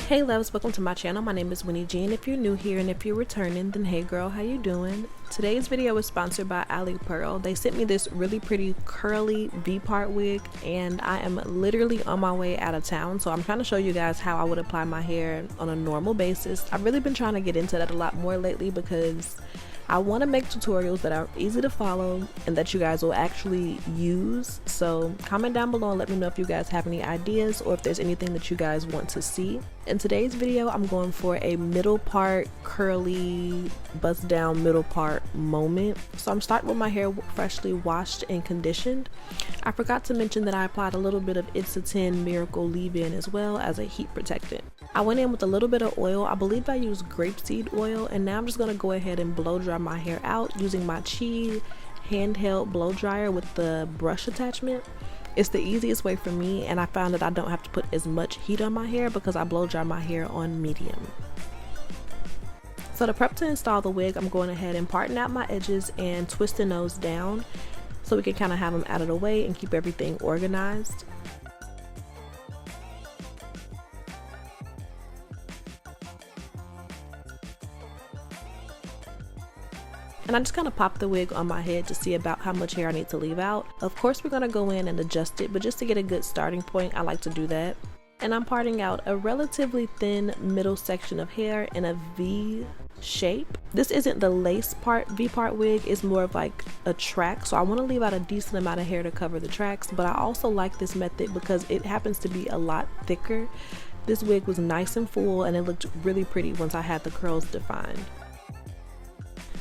Hey loves, welcome to my channel. My name is Winnie G, and if you're new here and if you're returning, then hey girl, how you doing? Today's video is sponsored by AliPearl. They sent me this really pretty curly V-part wig, and I am literally on my way out of town, so I'm trying to show you guys how I would apply my hair on a normal basis. I've really been trying to get into that a lot more lately because I want to make tutorials that are easy to follow and that you guys will actually use. So comment down below and let me know if you guys have any ideas or if there's anything that you guys want to see. In today's video, I'm going for a middle part curly bust down middle part moment. So I'm starting with my hair freshly washed and conditioned. I forgot to mention that I applied a little bit of Ethnicity Miracle leave-in as well as a heat protectant. I went in with a little bit of oil. I believe I used grapeseed oil, and now I'm just going to go ahead and blow dry my hair out using my Chi handheld blow dryer with the brush attachment. It's the easiest way for me, and I found that I don't have to put as much heat on my hair because I blow dry my hair on medium. So to prep to install the wig, I'm going ahead and parting out my edges and twisting those down so we can kind of have them out of the way and keep everything organized. And I just kind of pop the wig on my head to see about how much hair I need to leave out. Of course we're going to go in and adjust it, but just to get a good starting point, I like to do that. And I'm parting out a relatively thin middle section of hair in a V shape. This isn't the lace part V-part wig, it's more of like a track, so I want to leave out a decent amount of hair to cover the tracks, but I also like this method because it happens to be a lot thicker. This wig was nice and full and it looked really pretty once I had the curls defined.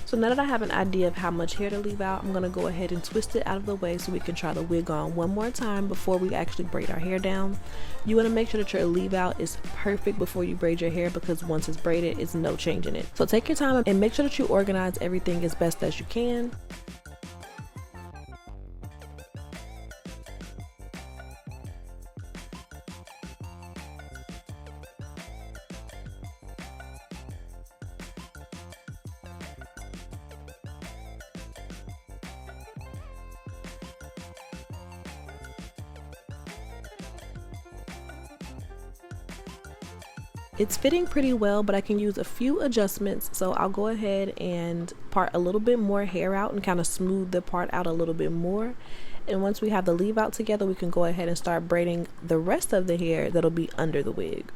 So now that I have an idea of how much hair to leave out, I'm going to go ahead and twist it out of the way so we can try the wig on one more time before we actually braid our hair down. You want to make sure that your leave out is perfect before you braid your hair because once it's braided, it's no changing it. So take your time and make sure that you organize everything as best as you can. It's fitting pretty well, but I can use a few adjustments, so I'll go ahead and part a little bit more hair out and kind of smooth the part out a little bit more. And once we have the leave out together, we can go ahead and start braiding the rest of the hair that'll be under the wig.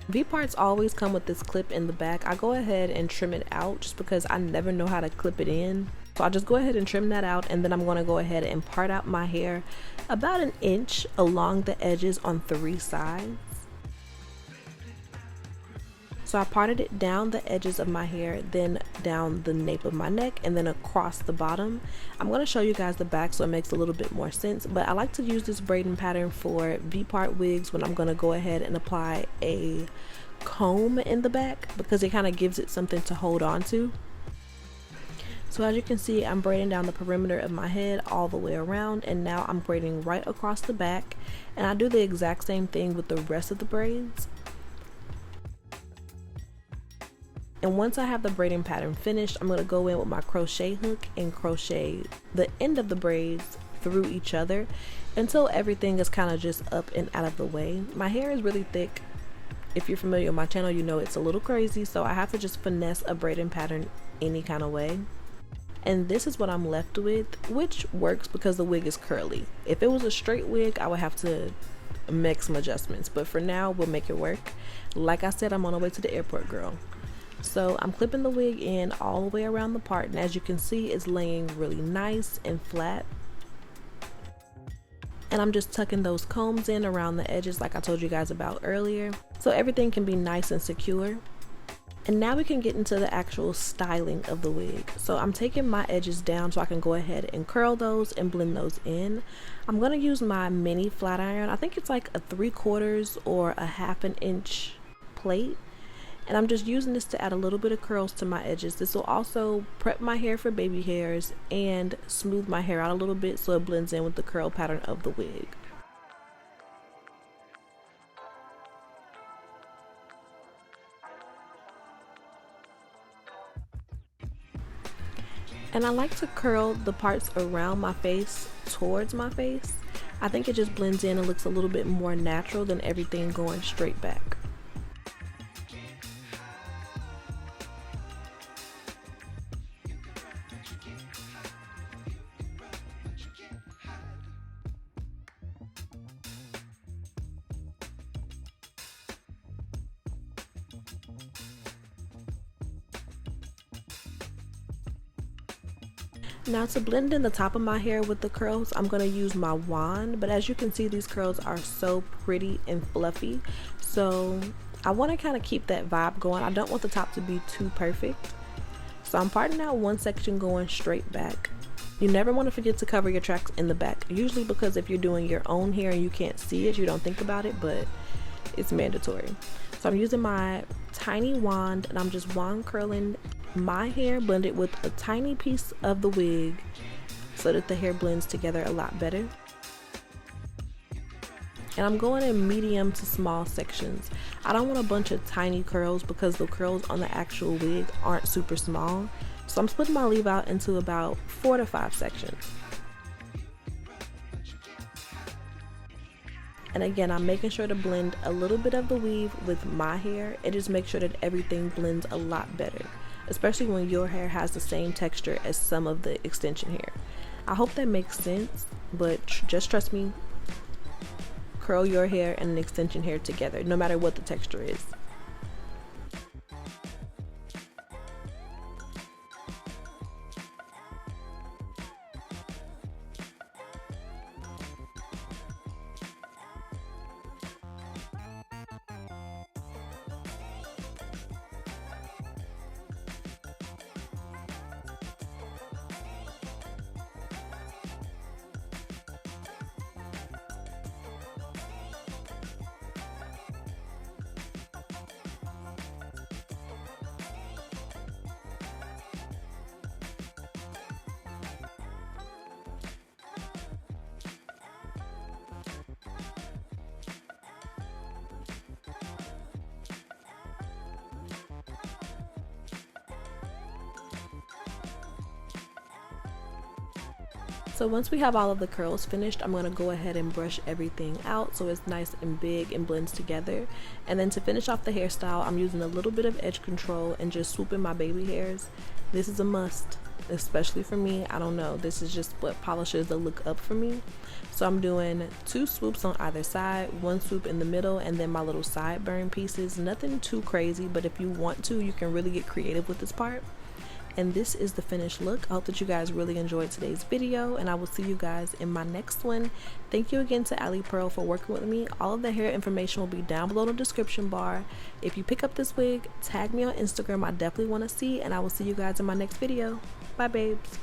V-parts always come with this clip in the back. I go ahead and trim it out just because I never know how to clip it in. So I'll just go ahead and trim that out, and then I'm going to go ahead and part out my hair about an inch along the edges on 3 sides. So I parted it down the edges of my hair, then down the nape of my neck, and then across the bottom. I'm going to show you guys the back so it makes a little bit more sense, but I like to use this braiding pattern for V-part wigs when I'm going to go ahead and apply a comb in the back because it kind of gives it something to hold on to. So as you can see, I'm braiding down the perimeter of my head all the way around, and now I'm braiding right across the back, and I do the exact same thing with the rest of the braids. And once I have the braiding pattern finished, I'm going to go in with my crochet hook and crochet the end of the braids through each other until everything is kind of just up and out of the way. My hair is really thick. If you're familiar with my channel, you know it's a little crazy, so I have to just finesse a braiding pattern any kind of way. And this is what I'm left with, which works because the wig is curly. If it was a straight wig, I would have to make some adjustments, but for now we'll make it work. Like I said, I'm on the way to the airport, girl. So I'm clipping the wig in all the way around the part, and as you can see, it's laying really nice and flat. And I'm just tucking those combs in around the edges like I told you guys about earlier, so everything can be nice and secure. And now we can get into the actual styling of the wig. So I'm taking my edges down so I can go ahead and curl those and blend those in. I'm going to use my mini flat iron. I think it's like a 3/4 or a 1/2 inch plate. And I'm just using this to add a little bit of curls to my edges. This will also prep my hair for baby hairs and smooth my hair out a little bit so it blends in with the curl pattern of the wig. And I like to curl the parts around my face towards my face. I think it just blends in and looks a little bit more natural than everything going straight back. Now to blend in the top of my hair with the curls, I'm going to use my wand, but as you can see, these curls are so pretty and fluffy, so I want to kind of keep that vibe going. I don't want the top to be too perfect, so I'm parting out one section going straight back. You never want to forget to cover your tracks in the back, usually because if you're doing your own hair and you can't see it, you don't think about it, but it's mandatory. So I'm using my tiny wand and I'm just wand curling my hair blended with a tiny piece of the wig so that the hair blends together a lot better. And I'm going in medium to small sections. I don't want a bunch of tiny curls because the curls on the actual wig aren't super small. So I'm splitting my leave out into about 4 to 5 sections. And again, I'm making sure to blend a little bit of the weave with my hair and just make sure that everything blends a lot better, especially when your hair has the same texture as some of the extension hair. I hope that makes sense, but just trust me, curl your hair and an extension hair together, no matter what the texture is. So once we have all of the curls finished, I'm going to go ahead and brush everything out so it's nice and big and blends together. And then to finish off the hairstyle, I'm using a little bit of edge control and just swooping my baby hairs. This is a must, especially for me. I don't know, this is just what polishes the look up for me. So I'm doing 2 swoops on either side, 1 swoop in the middle, and then my little sideburn pieces. Nothing too crazy, but if you want to, you can really get creative with this part. And this is the finished look. I hope that you guys really enjoyed today's video, and I will see you guys in my next one. Thank you again to AliPearl for working with me. All of the hair information will be down below in the description bar. If you pick up this wig, tag me on Instagram. I definitely want to see, and I will see you guys in my next video. Bye, babes.